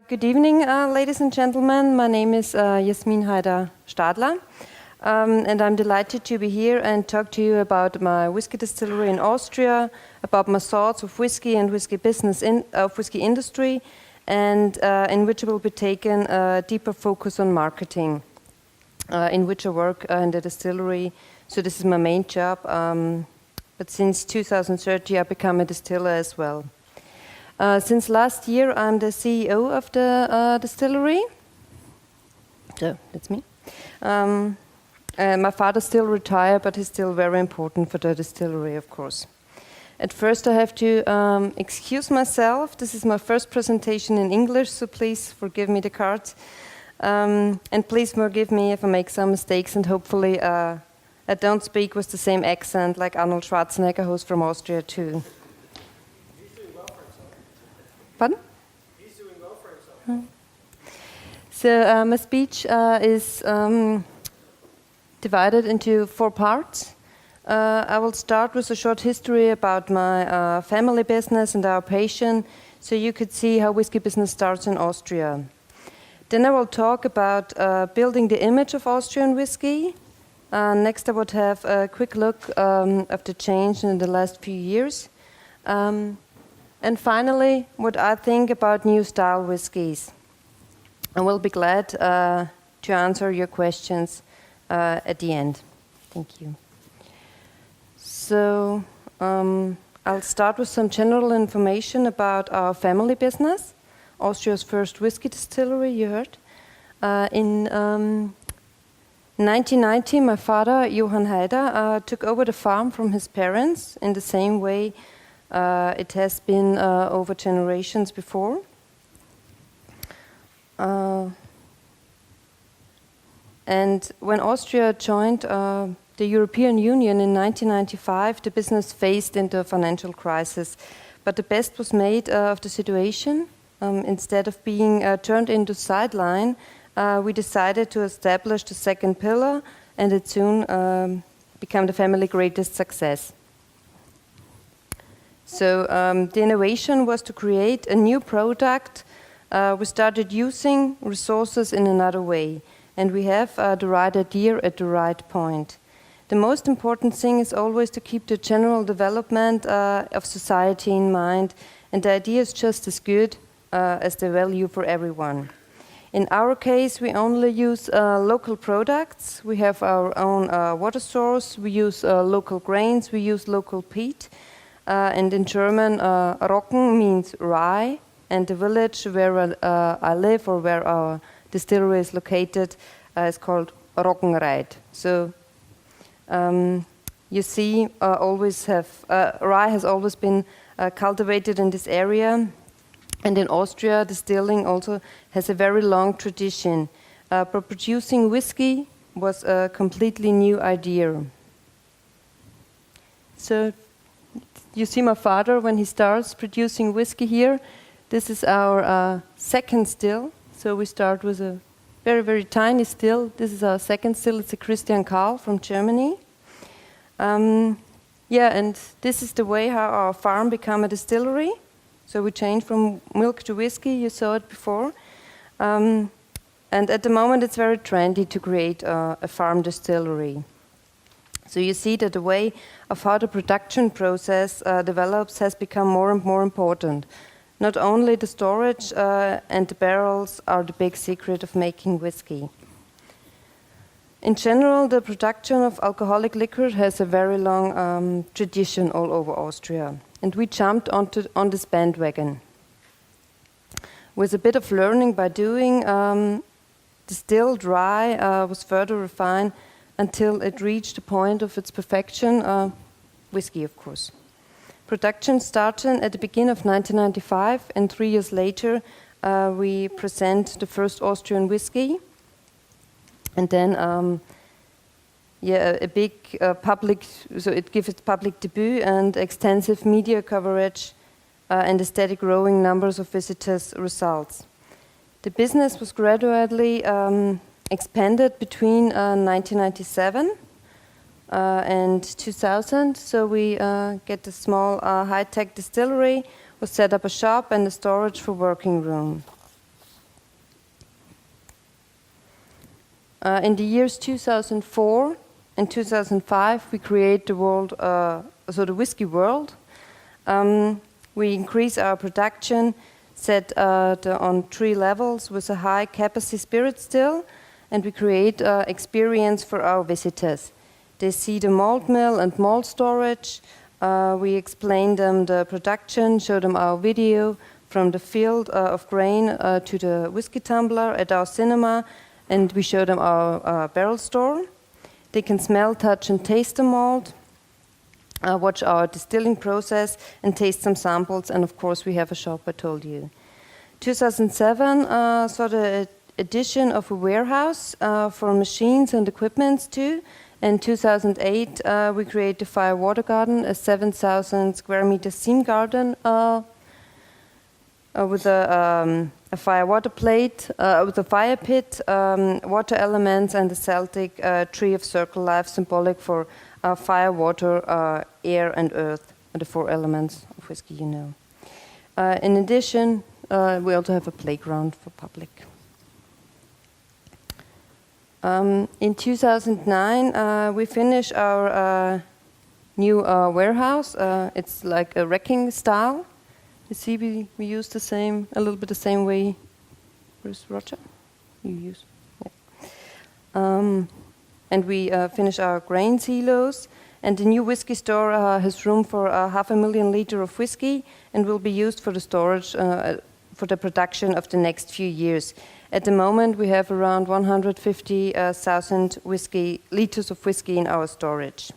Good evening, ladies and gentlemen. My name is Jasmin Haider Stadler, and I'm delighted to be here and talk to you about my whiskey distillery in Austria, about my thoughts of whiskey and whiskey business of whiskey industry, and in which will be taken a deeper focus on marketing, in which I work in the distillery. So this is my main job, but since 2030 I become a distiller as well. Since last year, I'm the CEO of the distillery. So that's me. My father still retired, but he's still very important for the distillery, of course. At first, I have to excuse myself. This is my first presentation in English, so please forgive me the cards. And please forgive me if I make some mistakes, and hopefully I don't speak with the same accent like Arnold Schwarzenegger, who's from Austria too. Pardon? He's doing well for himself. So my speech is divided into 4 parts. I will start with a short history about my family business and our patient, so you could see how whiskey business starts in Austria. Then I will talk about building the image of Austrian whiskey. Next I would have a quick look of the change in the last few years. And finally, what I think about new style whiskies. I will be glad to answer your questions at the end. Thank you. So I'll start with some general information about our family business, Austria's first whiskey distillery, you heard. In 1990, my father, Johann Haider, took over the farm from his parents in the same way it has been over generations before. And when Austria joined the European Union in 1995, the business faced into a financial crisis. But the best was made of the situation. Instead of being turned into sideline, we decided to establish the second pillar, and it soon became the family's greatest success. So the innovation was to create a new product. We started using resources in another way, and we have the right idea at the right point. The most important thing is always to keep the general development of society in mind, and the idea is just as good as the value for everyone. In our case, we only use local products. We have our own water source, we use local grains, we use local peat. And in German, Roggen means rye, and the village where I live or where our distillery is located is called Roggenreit. So you see, rye has always been cultivated in this area, and in Austria, distilling also has a very long tradition. But producing whiskey was a completely new idea. So you see my father when he starts producing whiskey here. This is our second still. So we start with a very, very tiny still. This is our second still. It's a Christian Karl from Germany. And this is the way how our farm became a distillery. So we changed from milk to whiskey. You saw it before. And at the moment, it's very trendy to create a farm distillery. So you see that the way of how the production process develops has become more and more important. Not only the storage and the barrels are the big secret of making whiskey. In general, the production of alcoholic liquor has a very long tradition all over Austria. And we jumped on this bandwagon. With a bit of learning by doing, distilled rye was further refined until it reached the point of its perfection, whiskey, of course. Production started at the beginning of 1995, and 3 years later, we present the first Austrian whiskey. And then, a big public, so it gives its public debut and extensive media coverage and a steady growing numbers of visitors results. The business was gradually expanded between 1997 and 2000. So we get a small high-tech distillery, we set up a shop and a storage for working room. In the years 2004 and 2005, we create the world, the whiskey world. We increase our production, set on 3 levels with a high capacity spirit still, and we create experience for our visitors. They see the malt mill and malt storage. We explain them the production, show them our video from the field of grain to the whiskey tumbler at our cinema, and we show them our barrel store. They can smell, touch, and taste the malt, watch our distilling process, and taste some samples. And of course, we have a shop, I told you. 2007 saw the addition of a warehouse for machines and equipments too. In 2008, we created the Fire Water Garden, a 7,000 square meter theme garden with a fire water plate, with a fire pit, water elements, and the Celtic tree of circle life, symbolic for fire, water, air, and earth, the 4 elements of whiskey, you know. In addition, we also have a playground for public. In 2009, we finished our new warehouse. It's like a racking style. You see, we use a little bit the same way. Where's Roger? You use. Yeah. And we finish our grain silos. And the new whiskey store has room for 500,000 liters of whiskey and will be used for the storage for the production of the next few years. At the moment, we have around 150,000 liters of whiskey in our storage.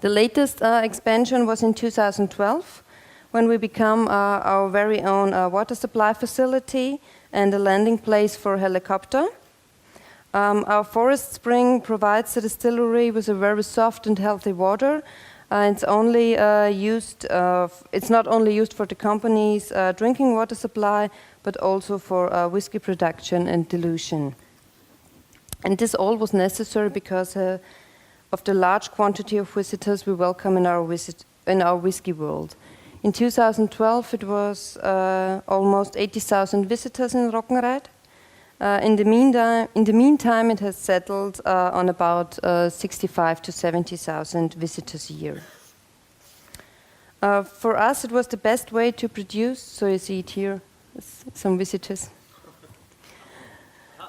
The latest expansion was in 2012, when we become our very own water supply facility and a landing place for a helicopter. Our forest spring provides the distillery with a very soft and healthy water. It's not only used for the company's drinking water supply, but also for whiskey production and dilution. And this all was necessary because of the large quantity of visitors we welcome in our whiskey world. In 2012, it was almost 80,000 visitors in Rockenreit. In the meantime, it has settled on about 65 to 70,000 visitors a year. For us, it was the best way to produce. So you see it here, some visitors.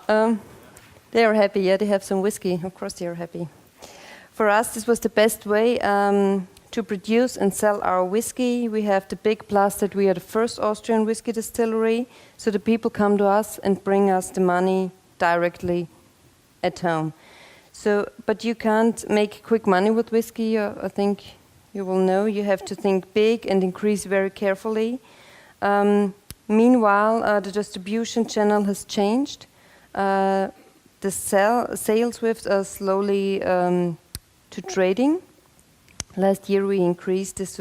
They are happy. Yeah, they have some whiskey. Of course, they are happy. For us, this was the best way to produce and sell our whiskey. We have the big plus that we are the first Austrian whiskey distillery, so the people come to us and bring us the money directly at home. So, but you can't make quick money with whiskey, I think you will know. You have to think big and increase very carefully. Meanwhile, the distribution channel has changed. The sales shift are slowly to trading. Last year, we increased this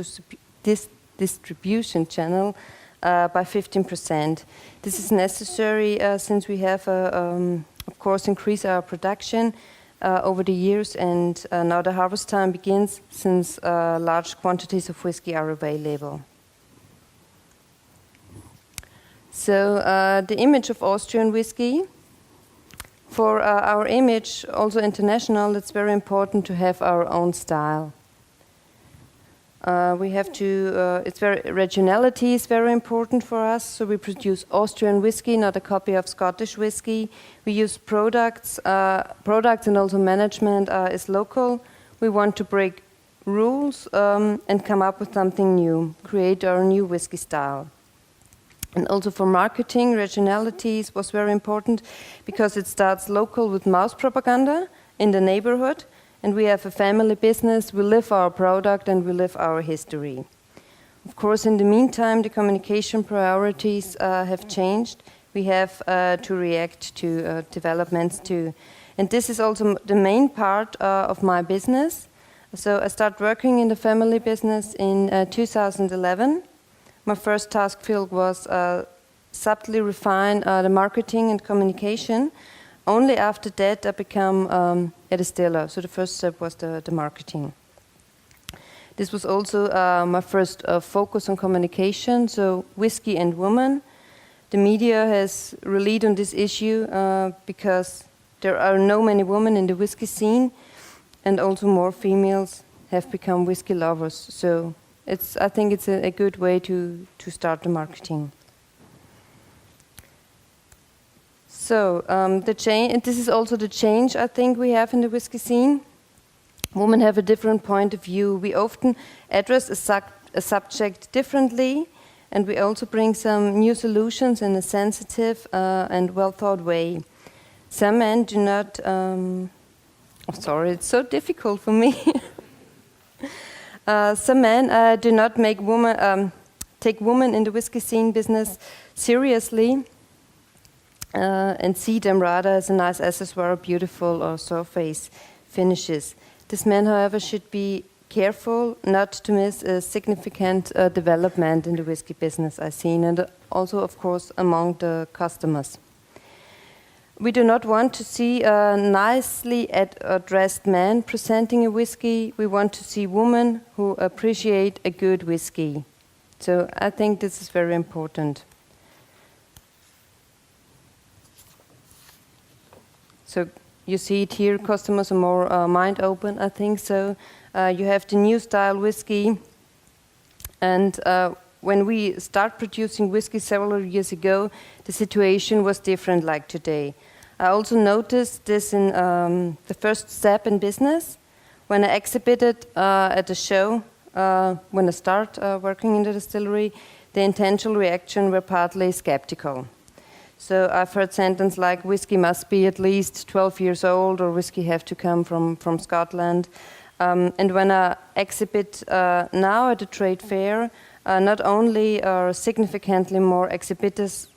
distribution channel by 15%. This is necessary since we have, of course, increased our production over the years, and now the harvest time begins since large quantities of whiskey are available. So the image of Austrian whiskey. For our image, also international, it's very important to have our own style. Regionality is very important for us, so we produce Austrian whiskey, not a copy of Scottish whiskey. We use products and also management is local. We want to break rules and come up with something new, create our new whiskey style. And also for marketing, regionalities was very important because it starts local with mass propaganda in the neighborhood. And we have a family business, we live our product and we live our history. Of course, in the meantime, the communication priorities have changed. We have to react to developments too. And this is also the main part of my business. So I started working in the family business in 2011. My first task field was subtly refine the marketing and communication. Only after that I became a distiller. So the first step was the marketing. This was also my first focus on communication, so whiskey and women. The media has relied on this issue because there are no many women in the whiskey scene, and also more females have become whiskey lovers. So I think it's a good way to start the marketing. So the change, and this is also the change I think we have in the whiskey scene. Women have a different point of view. We often address a subject differently, and we also bring some new solutions in a sensitive and well-thought way. Some men do not. Sorry, it's so difficult for me. Some men do not make take women in the whiskey scene business seriously, and see them rather as a nice accessoire, beautiful or surface finishes. This man, however, should be careful not to miss a significant development in the whiskey business I've seen, and also, of course, among the customers. We do not want to see a nicely dressed man presenting a whiskey. We want to see women who appreciate a good whiskey. So I think this is very important. So you see it here, customers are more mind open, I think so. You have the new style whiskey, and when we start producing whiskey several years ago, the situation was different like today. I also noticed this in the first step in business. When I exhibited at a show, when I start working in the distillery, the initial reaction were partly skeptical. So I've heard sentences like, whiskey must be at least 12 years old, or whiskey have to come from Scotland. And when I exhibit now at the trade fair, not only are significantly more exhibitors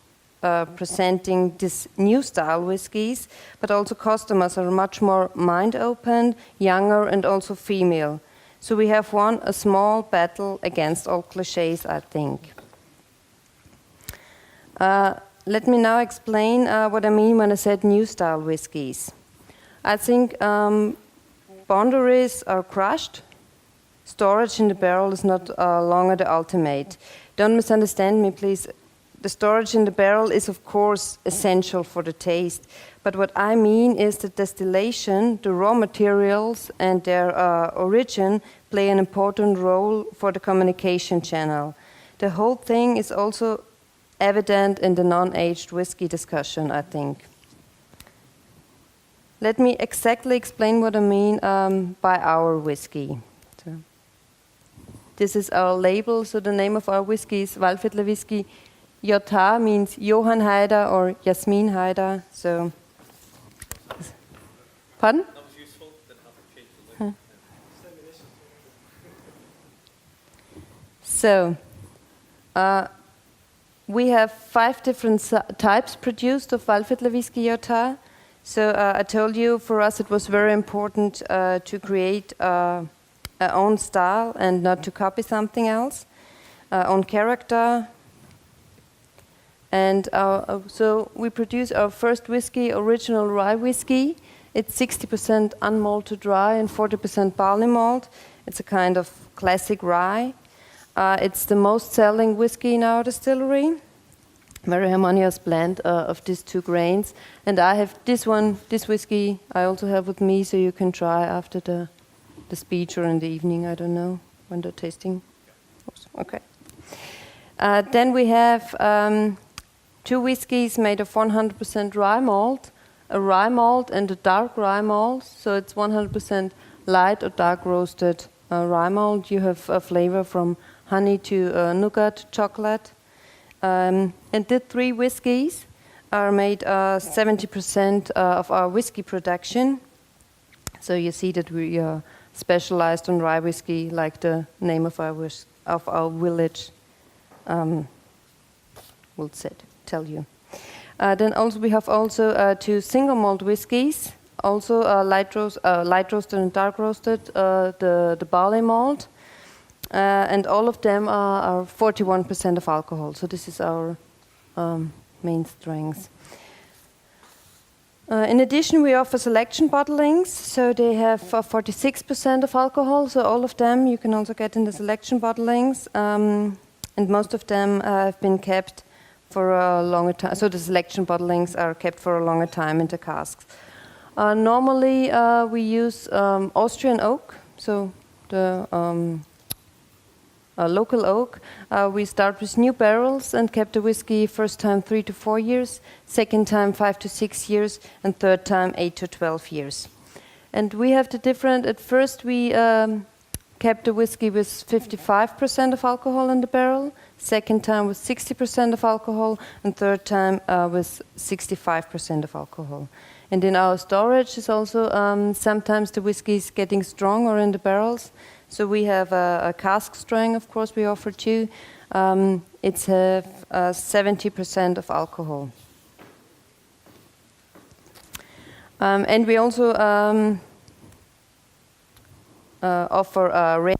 presenting this new style whiskies, but also customers are much more mind-open, younger, and also female. So we have won a small battle against all cliches, I think. Let me now explain what I mean when I said new style whiskies. I think boundaries are crushed. Storage in the barrel is not longer the ultimate. Don't misunderstand me, please. The storage in the barrel is, of course, essential for the taste. But what I mean is that distillation, the raw materials and their origin play an important role for the communication channel. The whole thing is also evident in the non-aged whiskey discussion, I think. Let me exactly explain what I mean by our whiskey. So, this is our label, so the name of our whiskey is Waldviertler Whiskey. J means Johann Haider or Jasmin Haider. So, pardon? That was useful. Didn't have to change the name. So, we have 5 different types produced of Waldviertler Whiskey J. So I told you, for us it was very important to create our own style and not to copy something else, own character. And so we produce our first whiskey, original rye whiskey. It's 60% unmalted rye and 40% barley malt. It's a kind of classic rye. It's the most selling whiskey in our distillery. Very harmonious blend of these 2 grains. And I have this whiskey I also have with me, so you can try after the speech or in the evening, I don't know, when the tasting. Okay. Then we have 2 whiskeys made of 100% rye malt, a rye malt and a dark rye malt. So it's 100% light or dark roasted rye malt. You have a flavor from honey to nougat, chocolate. And the 3 whiskies are made 70% of our whiskey production. So you see that we are specialized on rye whiskey, like the name of our village will tell you. Then also we have also 2 single malt whiskies, also light roasted and dark roasted, the barley malt. And all of them are 41% of alcohol. So this is our main strength. In addition, we offer selection bottlings. So they have 46% of alcohol. So all of them you can also get in the selection bottlings. And most of them have been kept for a longer time. So the selection bottlings are kept for a longer time in the casks. Normally, we use Austrian oak, so the local oak. We start with new barrels and kept the whiskey first time 3 to 4 years, second time 5 to 6 years, and third time 8 to 12 years. And we have the different. At first, we kept the whiskey with 55% of alcohol in the barrel. Second time with 60% of alcohol, and third time with 65% of alcohol. And in our storage is also sometimes the whiskey is getting stronger in the barrels. So we have a cask strength, of course, we offer too. It's 70% of alcohol. And we also offer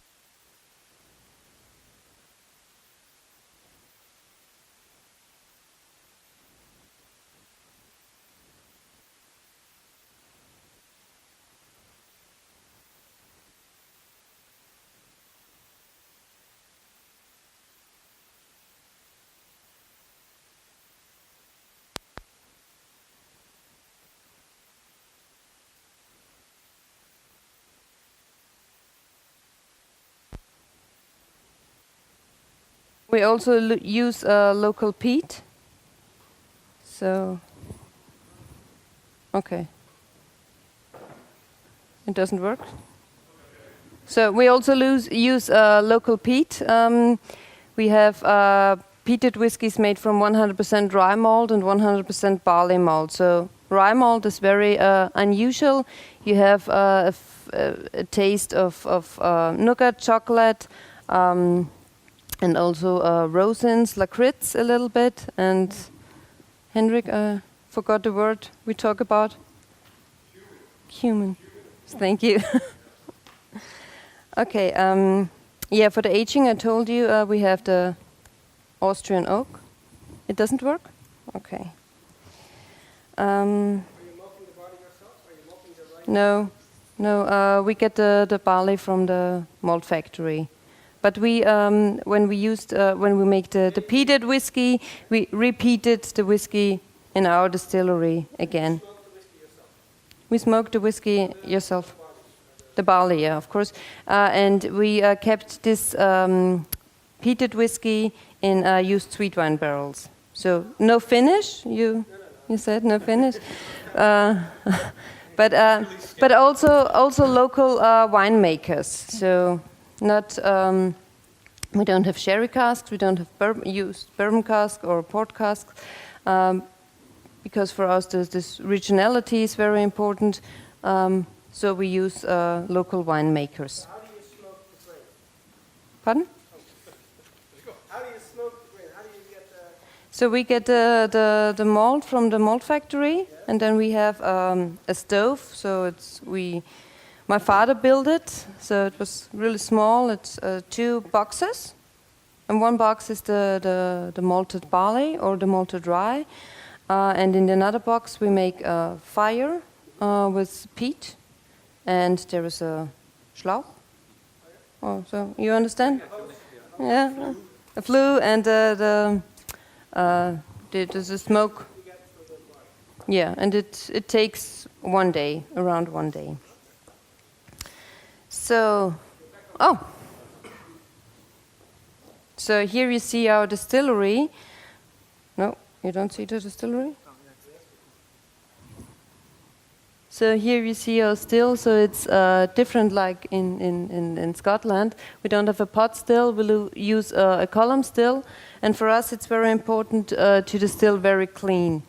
we also use local peat. So, okay. It doesn't work. So we also use local peat. We have peated whiskies made from 100% rye malt and 100% barley malt. So rye malt is very unusual. You have a taste of nougat, chocolate, and also rosins, lakritz a little bit. And Henrik, forgot the word we talk about. Cumin. Thank you. Okay. Yeah, for the aging, I told you we have the Austrian oak. It doesn't work? Okay. Are you malting the body yourself? Are you malting the rice? No. We get the barley from the malt factory. But we, when we make the peated whiskey, we repeated the whiskey in our distillery again. You smoke the whiskey yourself? We smoked the whiskey yourself. The barley, yeah, of course. And we kept this peated whiskey in used sweet wine barrels. So no finish. You said no finish. But also local winemakers. So not. We don't have sherry casks. We don't have used bourbon cask or port casks. Because for us, this regionality is very important. So we use local winemakers. How do you smoke the grain? Pardon? How do you smoke the grain? How do you get the... So we get the malt from the malt factory, and then we have a stove. So my father built it, so it was really small. It's 2 boxes, and one box is the malted barley or the malted rye, and in another box we make a fire with peat, and there is a Schlauch. Oh, so you understand? Yeah, a flue and the smoke. Yeah, and it takes around one day. So here you see our distillery. No, you don't see the distillery? So here you see our still, so it's different like in Scotland. We don't have a pot still, we'll use a column still. And for us it's very important to distill very clean.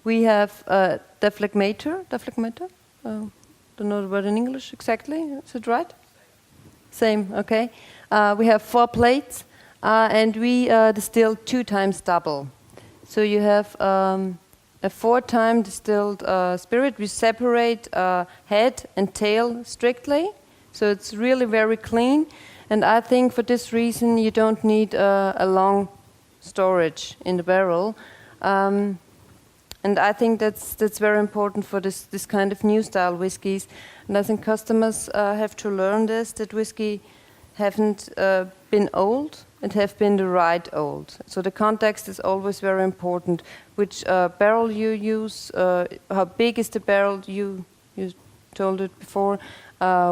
We have a deflegmator. Don't know the word in English exactly. Is it right? Same. Okay. We have 4 plates, and we distill 2 times double. So you have a 4-time distilled spirit. We separate head and tail strictly, so it's really very clean. And I think for this reason you don't need a long storage in the barrel. And I think that's very important for this kind of new style whiskies. And I think customers have to learn this, that whiskey haven't been old and have been the right old. So the context is always very important. Which barrel you use, how big is the barrel, you told it before,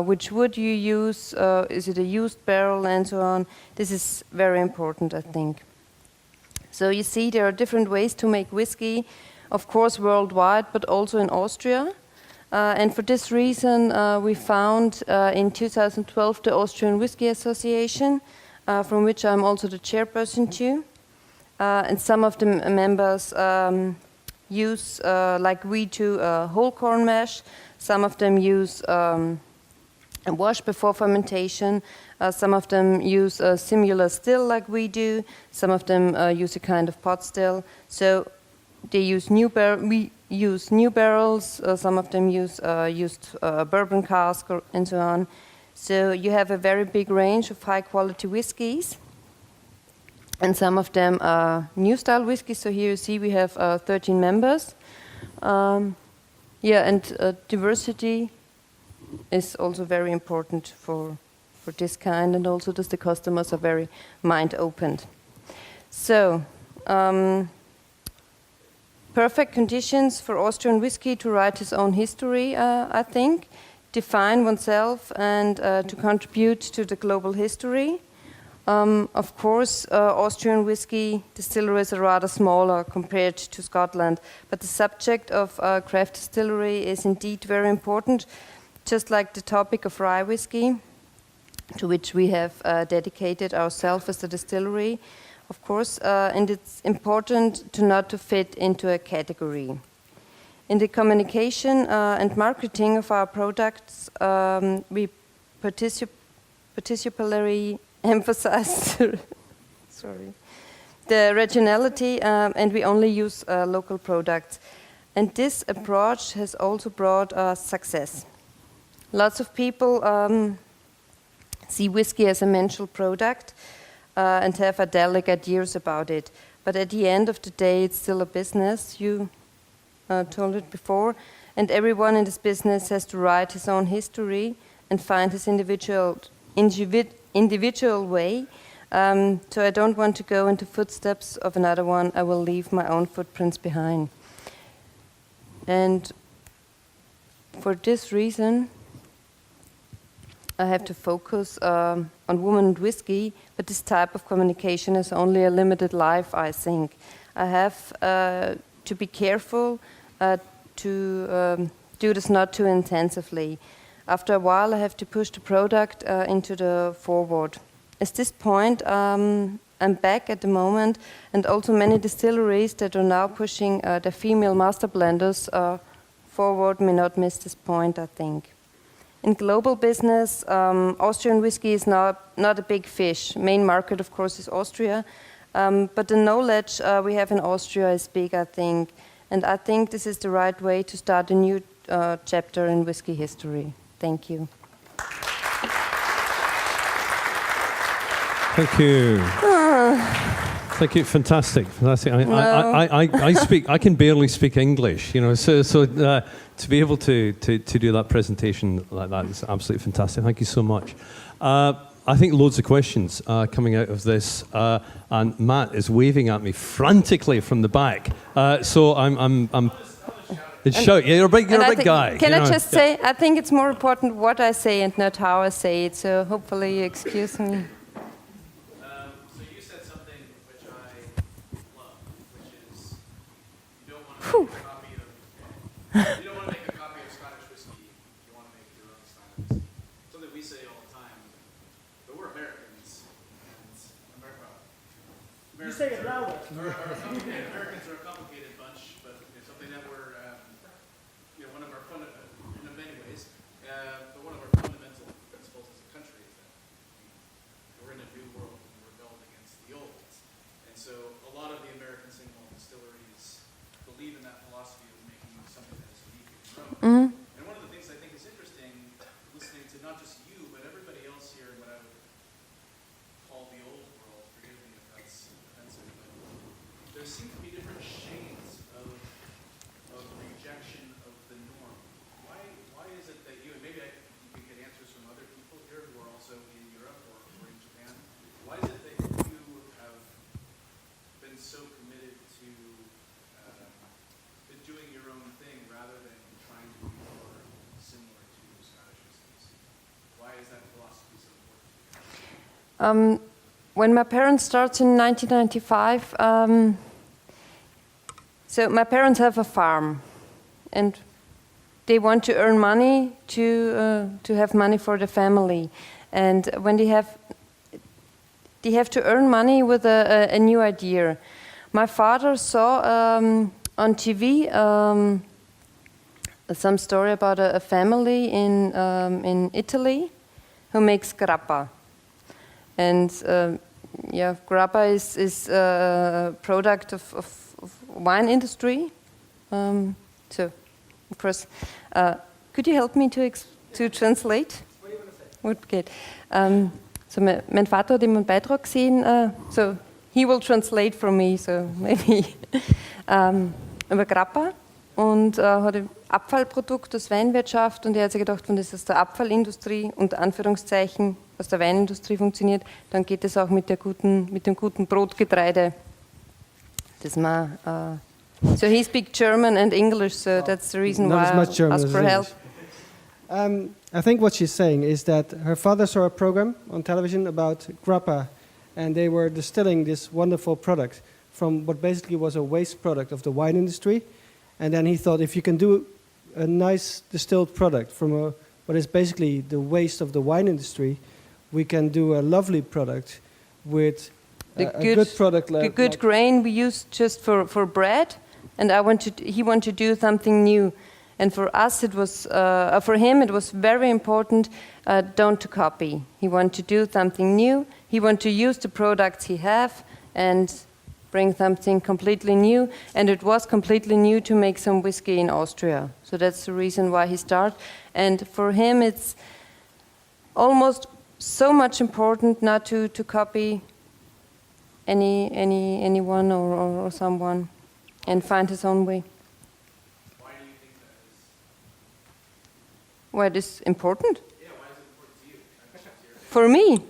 which wood you use, is it a used barrel, and so on. This is very important, I think. So you see there are different ways to make whiskey, of course worldwide, but also in Austria. And for this reason, we found in 2012 the Austrian Whisky Association, from which I'm also the chairperson too. And some of the members use, like we do, whole corn mash. Some of them use a wash before fermentation. Some of them use a similar still like we do. Some of them use a kind of pot still. So they use we use new barrels. Some of them use used bourbon cask and so on. So you have a very big range of high quality whiskies. And some of them are new style whiskies. So here you see we have 13 members. And diversity is also very important for this kind, and also that the customers are very mind-opened. So, perfect conditions for Austrian whiskey to write his own history, I think, define oneself and to contribute to the global history. Of course, Austrian whiskey distilleries are rather smaller compared to Scotland, but the subject of craft distillery is indeed very important, just like the topic of rye whiskey, to which we have dedicated ourselves as a distillery, of course, and it's important to not to fit into a category. In the communication and marketing of our products, we particularly emphasize the regionality, and we only use local products. And this approach has also brought us success. Lots of people see whiskey as a mensual product and have a delicate ideas about it. But at the end of the day, it's still a business. You told it before. And everyone in this business has to write his own history and find his individual way. So I don't want to go into footsteps of another one. I will leave my own footprints behind. And for this reason, I have to focus on women and whiskey, but this type of communication has only a limited life, I think. I have to be careful to do this not too intensively. After a while, I have to push the product into the forward. At this point, I'm back at the moment, and also many distilleries that are now pushing the female master blenders forward may not miss this point, I think. In global business, Austrian whiskey is not a big fish. Main market, of course, is Austria, but the knowledge we have in Austria is big, I think, and I think this is the right way to start a new chapter in whiskey history. Thank you. Thank you. Thank you. Fantastic. I can barely speak English, so to be able to do that presentation like that is absolutely fantastic. Thank you so much. I think loads of questions coming out of this, and Matt is waving at me frantically from the back. So I'm shout. Yeah, you're a big guy. Can I just say, I think it's more important what I say and not how I say it. So hopefully you excuse me. So you said something which I love, which is you don't want to make a copy of. You don't want to make a copy of Scottish whiskey. You want to make your own style of whiskey. Something we say all the time. But we're Americans, and You say it louder. Americans are a complicated bunch, but it's something that we're, one of our in many ways, but one of our fundamental principles as a country is that we're in a new world and we're rebelled against the old. And so a lot of the American single malt distilleries believe in that philosophy of making something that is unique and their own. Mm-hmm. And one of the things I think is interesting, listening to not just you, but everybody else here in what I would call the old world, forgive me if that's offensive, but there seem to be different shades of rejection of the norm. Why is it that you, and maybe you can get answers from other people here who are also in Europe or in Japan, why is it that you When my parents started in 1995, so my parents have a farm, and they want to earn money to have money for the family. And when they have to earn money with a new idea. My father saw on TV some story about a family in Italy who makes grappa. And grappa is a product of wine industry. So, of course, could you help me to translate? What do you want to say? Would good. So mein Vater hat immer einen Beitrag gesehen, so he will translate for me, so maybe über Grappa und hat ein Abfallprodukt aus Weinwirtschaft und er hat sich gedacht, wenn das aus der Abfallindustrie unter Anführungszeichen aus der Weinindustrie funktioniert, dann geht es auch mit dem guten Brotgetreide. Das man, so he speaks German and English, so that's the reason Not why as much I German asked as for help. English. I think what she's saying is that her father saw a program on television about grappa, and they were distilling this wonderful product from what basically was a waste product of the wine industry. And then he thought, if you can do a nice distilled product from what is basically the waste of the wine industry, we can do a lovely product with a good product. The good grain we use just for bread, and he wanted to do something new. And for us, it was for him it was very important don't to copy. He wanted to do something new. He wanted to use the products he have and bring something completely new. And it was completely new to make some whiskey in Austria. So that's the reason why he started. And for him, it's almost so much important not to copy anyone or someone, and find his own way. Why it is important? Yeah, why is it important to you? For me? Yeah.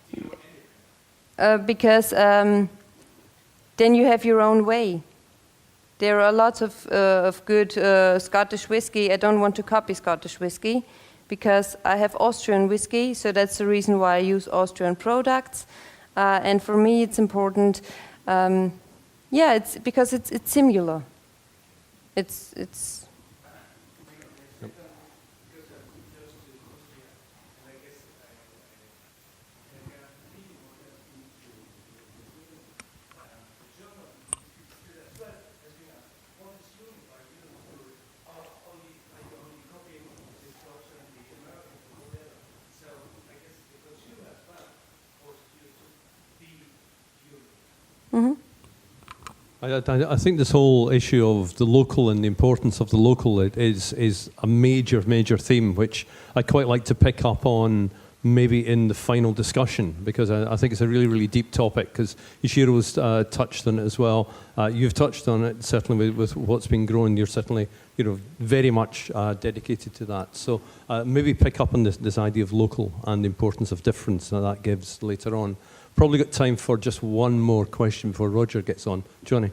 Do you want Because then you have your own way. There are lots of good Scottish whiskey. I don't want to copy Scottish whiskey because I have Austrian whiskey, so that's the reason why I use Austrian products. And for me, it's important. It's because it's similar. It's. Mm-hmm. I think this whole issue of the local and the importance of the local is a major theme, which I quite like to pick up on maybe in the final discussion, because I think it's a really deep topic, because Ishiro's touched on it as well. You've touched on it, certainly with what's been growing. You're certainly very much dedicated to that. So maybe pick up on this idea of local and the importance of difference that gives later on. Probably got time for just one more question before Roger gets on. Johnny?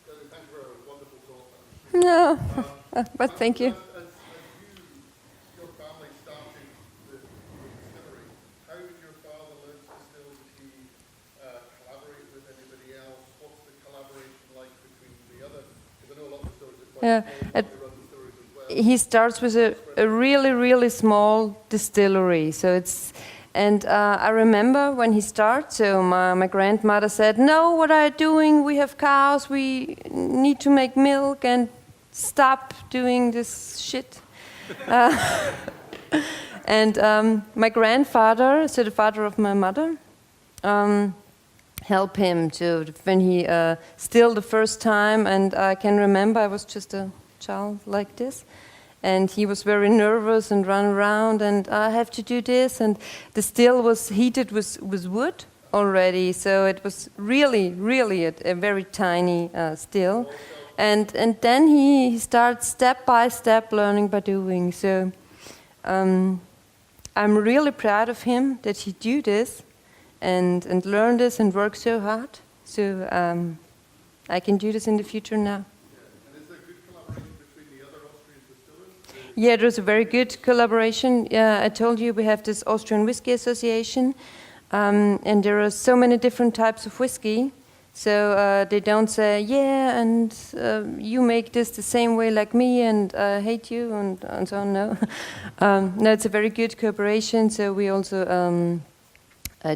Thank you for a wonderful talk. No, but thank you. As your family started the distillery, how did your father learn to distill? Did he collaborate with anybody else? What's the collaboration like between the other? Because I know a lot of the stories are quite small, but they run distilleries as well. He starts with a really small distillery, so it's. And I remember when he started, so my grandmother said, "No, what are you doing? We have cows, we need to make milk, and stop doing this shit." And my grandfather, so the father of my mother, helped him to when he still the first time, and I can remember I was just a child like this. And he was very nervous and run around, and I have to do this. And the still was heated with wood already, so it was really a very tiny still. And then he starts step by step learning by doing. So I'm really proud of him that he do this and learn this and work so hard. So I can do this in the future now. Yeah, there's a very good collaboration. I told you we have this Austrian Whiskey Association. And there are so many different types of whiskey. So they don't say, yeah, and you make this the same way like me, and I hate you, and so on. No, no, it's a very good cooperation. So we also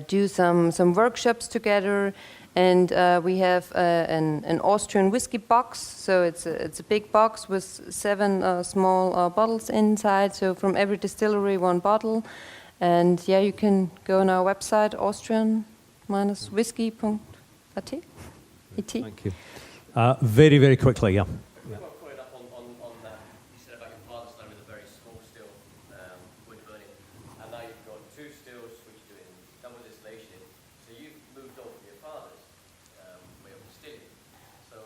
do some workshops together, and we have an Austrian whiskey box. So it's a big box with 7 small bottles inside. So from every distillery, 1 bottle. And yeah, you can go on our website, austrian-whisky.at. Thank you. Very, very quickly, yeah. Just want to follow it up on that. You said about your father started with a very small still, wood burning, and now you've got 2 stills which are doing double distillation. So you've moved on from your father's way of distilling. So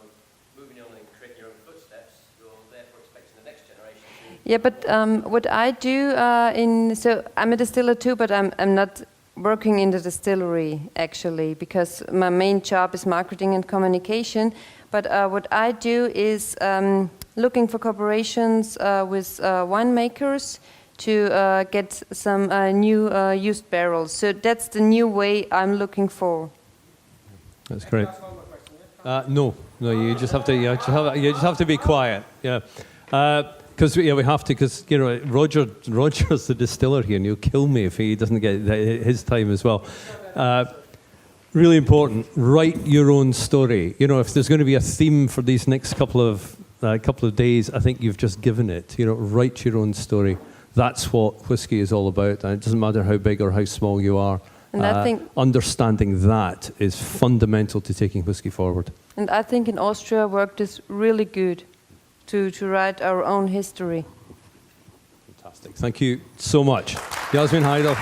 moving on and creating your own footsteps, you're therefore expecting the next generation to... Yeah, but what I do so I'm a distiller too, but I'm not working in the distillery actually, because my main job is marketing and communication. But what I do is looking for cooperations with winemakers to get some new used barrels. So that's the new way I'm looking for. That's great. No, you just have to. You just have to be quiet. Yeah. Because we have to, because Roger's the distiller here, and he'll kill me if he doesn't get his time as well. Really important. Write your own story. If there's going to be a theme for these next couple of days, I think you've just given it. Write your own story. That's what whiskey is all about, and it doesn't matter how big or how small you are. And I think understanding that is fundamental to taking whiskey forward. And I think in Austria worked is really good. To write our own history. Fantastic. Thank you so much. Jasmin, Haider.